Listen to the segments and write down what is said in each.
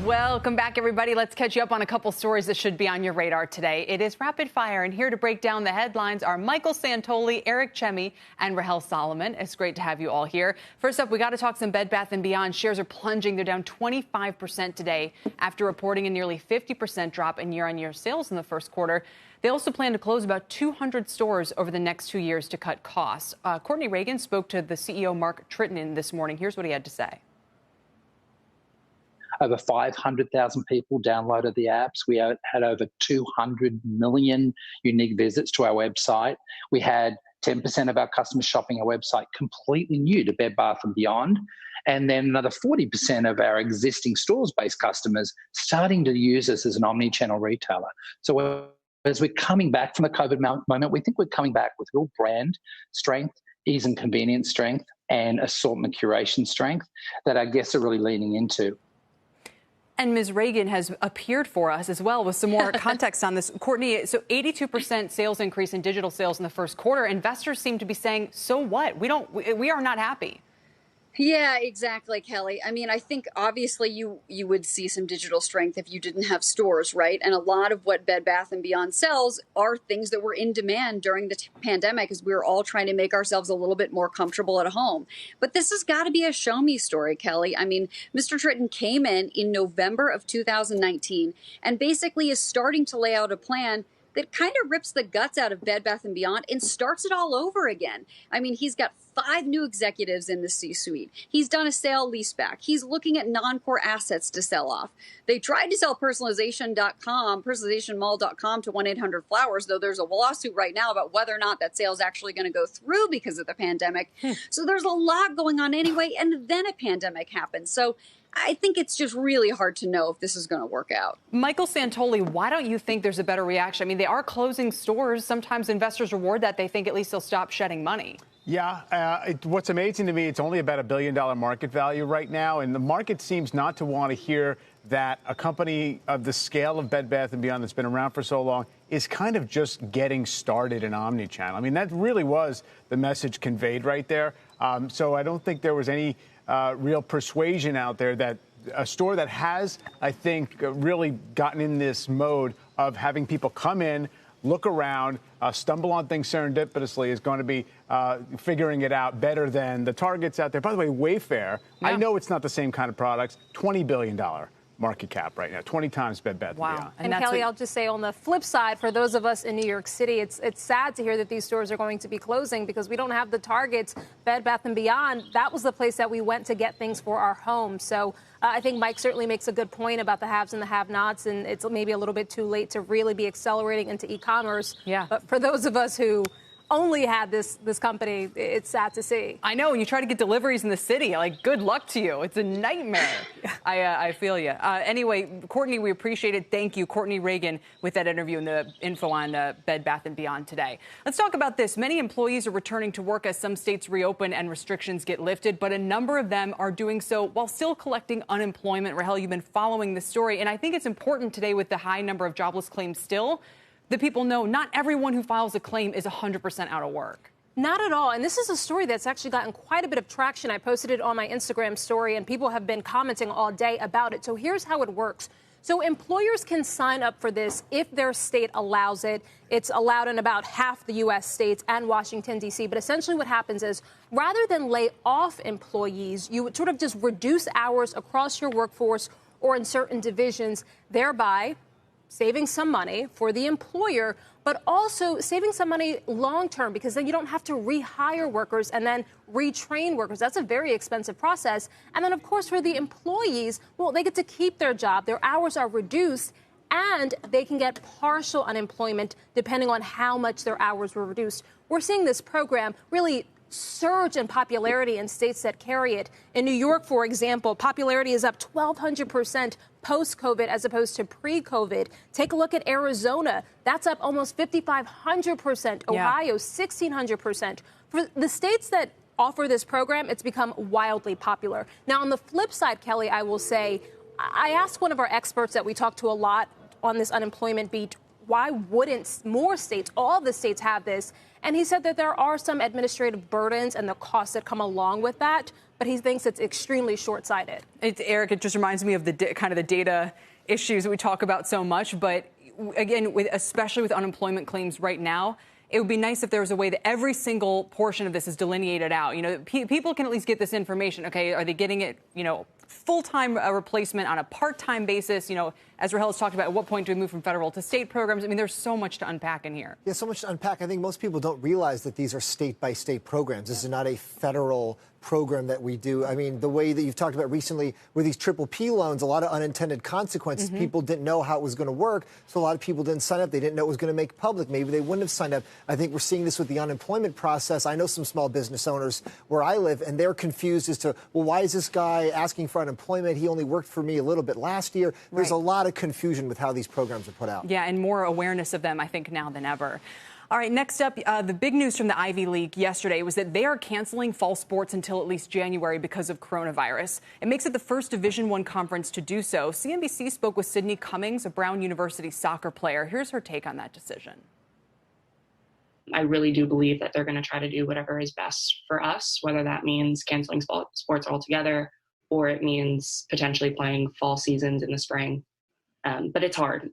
Welcome back, everybody. Let's catch you up on a couple stories that should be on your radar today. It is Rapid Fire, and here to break down the headlines are Michael Santoli, Eric Janney, and Rahel Solomon. It's great to have you all here. First up, we got to talk some Bed Bath & Beyond. Shares are plunging. They're down 25% today after reporting a nearly 50% drop in year-on-year sales in the first quarter. They also plan to close about 200 stores over the next 2 years to cut costs. Courtney Reagan spoke to the CEO, Mark Tritton, this morning. Here's what he had to say. Over 500,000 people downloaded the apps. We had over 200 million unique visits to our website. We had 10% of our customers shopping our website completely new to Bed Bath & Beyond. And then another 40% of our existing stores-based customers starting to use us as an omni-channel retailer. So as we're coming back from the COVID moment, we think we're coming back with real brand strength, ease and convenience strength, and assortment curation strength that our guests are really leaning into. And Ms. Reagan has appeared for us as well with some more context on this. Courtney, so 82% sales increase in digital sales in the first quarter. Investors seem to be saying, so what? We are not happy. Yeah, exactly, Kelly. I mean, I think obviously you would see some digital strength if you didn't have stores, right? And a lot of what Bed Bath & Beyond sells are things that were in demand during the pandemic as we were all trying to make ourselves a little bit more comfortable at home. But this has got to be a show me story, Kelly. I mean, Mr. Tritton came in November of 2019 and basically is starting to lay out a plan that kind of rips the guts out of Bed Bath & Beyond and starts it all over again. I mean, he's got 5 new executives in the C-suite. He's done a sale leaseback. He's looking at non-core assets to sell off. They tried to sell personalizationmall.com to 1-800-Flowers, though there's a lawsuit right now about whether or not that sale is actually going to go through because of the pandemic. So there's a lot going on anyway, and then a pandemic happens. So I think it's just really hard to know if this is going to work out. Michael Santoli, why don't you think there's a better reaction? I mean, they are closing stores. Sometimes investors reward that. They think at least they'll stop shedding money. Yeah, what's amazing to me, it's only about $1 billion market value right now, and the market seems not to want to hear that a company of the scale of Bed Bath & Beyond that's been around for so long is kind of just getting started in omni-channel. I mean, that really was the message conveyed right there. So I don't think there was any real persuasion out there that a store that has, I think, really gotten in this mode of having people come in, look around, stumble on things serendipitously is going to be figuring it out better than the targets out there. By the way, Wayfair, yeah. I know it's not the same kind of products, $20 billion market cap right now, 20 times Bed Bath & Beyond. And Kelly, I'll just say on the flip side, for those of us in New York City, it's sad to hear that these stores are going to be closing because we don't have the targets. Bed Bath & Beyond, that was the place that we went to get things for our home. So I think Mike certainly makes a good point about the haves and the have-nots, and it's maybe a little bit too late to really be accelerating into e-commerce. Yeah. But for those of us who only had this company, it's sad to see. I know. You try to get deliveries in the city. Like, good luck to you. It's a nightmare. I feel you. Anyway, Courtney, we appreciate it. Thank you. Courtney Reagan with that interview and the info on Bed Bath & Beyond today. Let's talk about this. Many employees are returning to work as some states reopen and restrictions get lifted, but a number of them are doing so while still collecting unemployment. Rahel, you've been following this story, and I think it's important today with the high number of jobless claims still that people know not everyone who files a claim is 100% out of work. Not at all. And this is a story that's actually gotten quite a bit of traction. I posted it on my Instagram story, and people have been commenting all day about it. So here's how it works. So employers can sign up for this if their state allows it. It's allowed in about half the U.S. states and Washington, D.C. But essentially what happens is rather than lay off employees, you would sort of just reduce hours across your workforce or in certain divisions, thereby saving some money for the employer, but also saving some money long term, because then you don't have to rehire workers and then retrain workers. That's a very expensive process. And then, of course, for the employees, well, they get to keep their job. Their hours are reduced, and they can get partial unemployment depending on how much their hours were reduced. We're seeing this program really surge in popularity in states that carry it. In New York, for example, popularity is up 1,200% post-COVID as opposed to pre-COVID. Take a look at Arizona. That's up almost 5,500%. Ohio, 1,600%. For the states that offer this program, it's become wildly popular. Now, on the flip side, Kelly, I will say, I asked one of our experts that we talk to a lot on this unemployment beat, why wouldn't more states, all the states, have this? And he said that there are some administrative burdens and the costs that come along with that, but he thinks it's extremely short-sighted. Eric, it just reminds me of the kind of the data issues that we talk about so much. But again, especially with unemployment claims right now, it would be nice if there was a way that every single portion of this is delineated out. You know, people can at least get this information. OK, are they getting it, you know, full-time replacement on a part-time basis? You know, as Rahel has talked about, at what point do we move from federal to state programs? I mean, there's so much to unpack in here. Yeah, so much to unpack. I think most people don't realize that these are state-by-state programs. This is not a federal program that we do. I mean, the way that you've talked about recently with these PPP loans, a lot of unintended consequences. People didn't know how it was going to work, so a lot of people didn't sign up. They didn't know it was going to make public. Maybe they wouldn't have signed up. I think we're seeing this with the unemployment process. I know some small business owners where I live, and they're confused as to, well, why is this guy asking for unemployment? He only worked for me a little bit last year. There's a lot of confusion with how these programs are put out. Yeah, and more awareness of them, I think, now than ever. All right, next up, the big news from the Ivy League yesterday was that they are canceling fall sports until at least January because of coronavirus. It makes it the first Division I conference to do so. CNBC spoke with Sydney Cummings, a Brown University soccer player. Here's her take on that decision. I really do believe that they're going to try to do whatever is best for us, whether that means canceling sports altogether or it means potentially playing fall seasons in the spring. But it's hard.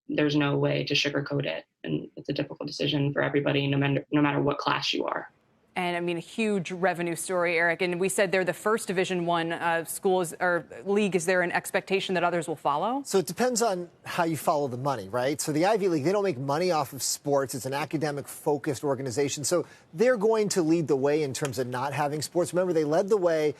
There's no way to sugarcoat it. And it's a difficult decision for everybody, no matter what class you are. And I mean, a huge revenue story, Eric. And we said they're the first Division I schools or league. Is there an expectation that others will follow? So it depends on how you follow the money, right? So the Ivy League, they don't make money off of sports. It's an academic-focused organization. So they're going to lead the way in terms of not having sports. Remember, they led the way,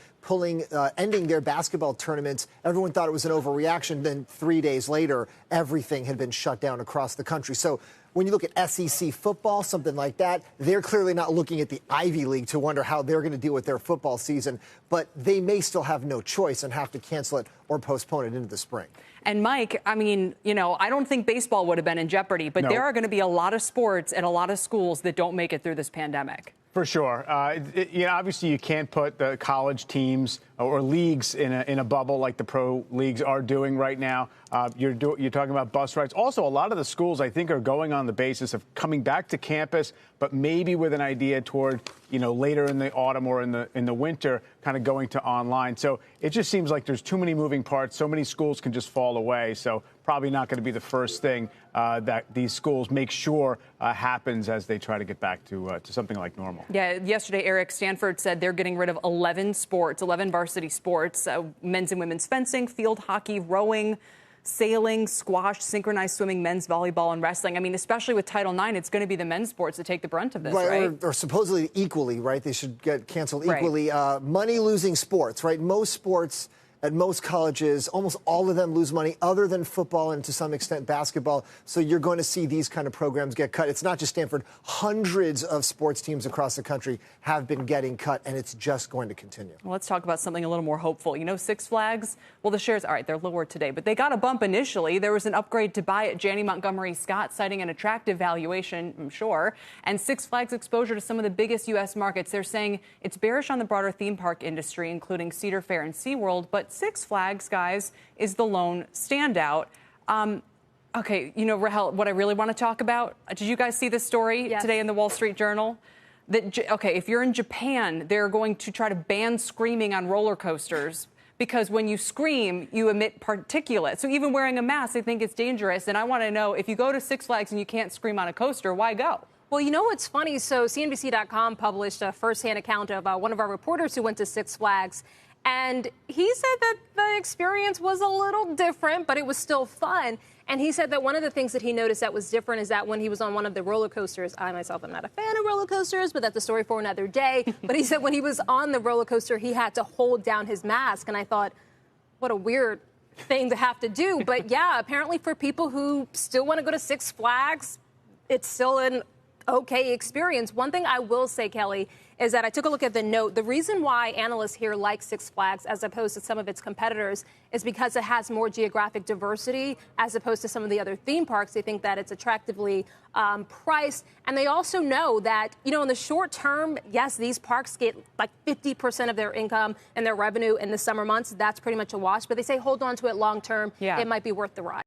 ending their basketball tournaments. Everyone thought it was an overreaction. Then 3 days later, everything had been shut down across the country. So when you look at SEC football, something like that, they're clearly not looking at the Ivy League to wonder how they're going to deal with their football season. But they may still have no choice and have to cancel it or postpone it into the spring. And Mike, I mean, you know, I don't think baseball would have been in jeopardy, but there are going to be a lot of sports and a lot of schools that don't make it through this pandemic. For sure. Obviously, you can't put the college teams or leagues in a bubble like the pro leagues are doing right now. You're talking about bus rides. Also, a lot of the schools, I think, are going on the basis of coming back to campus, but maybe with an idea toward, you know, later in the autumn or in the winter, kind of going to online. So it just seems like there's too many moving parts. So many schools can just fall away. So probably not going to be the first thing that these schools make sure happens as they try to get back to something like normal. Yeah, yesterday, Eric, Stanford said they're getting rid of 11 varsity sports, men's and women's fencing, field hockey, rowing, sailing, squash, synchronized swimming, men's volleyball, and wrestling. I mean, especially with Title IX, it's going to be the men's sports that take the brunt of this, right? Or supposedly equally, right? They should get canceled equally. Right. Money-losing sports, right? Most sports at most colleges, almost all of them lose money other than football and to some extent basketball. So you're going to see these kind of programs get cut. It's not just Stanford. Hundreds of sports teams across the country have been getting cut, and it's just going to continue. Well, let's talk about something a little more hopeful. You know, Six Flags, well, the shares, all right, they're lower today, but they got a bump initially. There was an upgrade to buy at Janney Montgomery Scott, citing an attractive valuation, I'm sure, and Six Flags exposure to some of the biggest U.S. markets. They're saying it's bearish on the broader theme park industry, including Cedar Fair and SeaWorld, but Six Flags, guys, is the lone standout. Okay, you know, Rahel, what I really want to talk about, did you guys see this story today in the Wall Street Journal? That, okay, if you're in Japan, they're going to try to ban screaming on roller coasters because when you scream, you emit particulate. So even wearing a mask, they think it's dangerous. And I want to know, if you go to Six Flags and you can't scream on a coaster, why go? Well, you know what's funny? So CNBC.com published a firsthand account of one of our reporters who went to Six Flags. And he said that the experience was a little different, but it was still fun. And he said that one of the things that he noticed that was different is that when he was on one of the roller coasters, I myself am not a fan of roller coasters, but that's a story for another day. But he said when he was on the roller coaster, he had to hold down his mask. And I thought, what a weird thing to have to do. But yeah, apparently for people who still want to go to Six Flags, it's still an okay experience. One thing I will say, Kelly, is that I took a look at the note. The reason why analysts here like Six Flags as opposed to some of its competitors is because it has more geographic diversity as opposed to some of the other theme parks. They think that it's attractively priced. And they also know that, you know, in the short term, yes, these parks get like 50% of their income and their revenue in the summer months. That's pretty much a wash. But they say hold on to it long term. It might be worth the ride.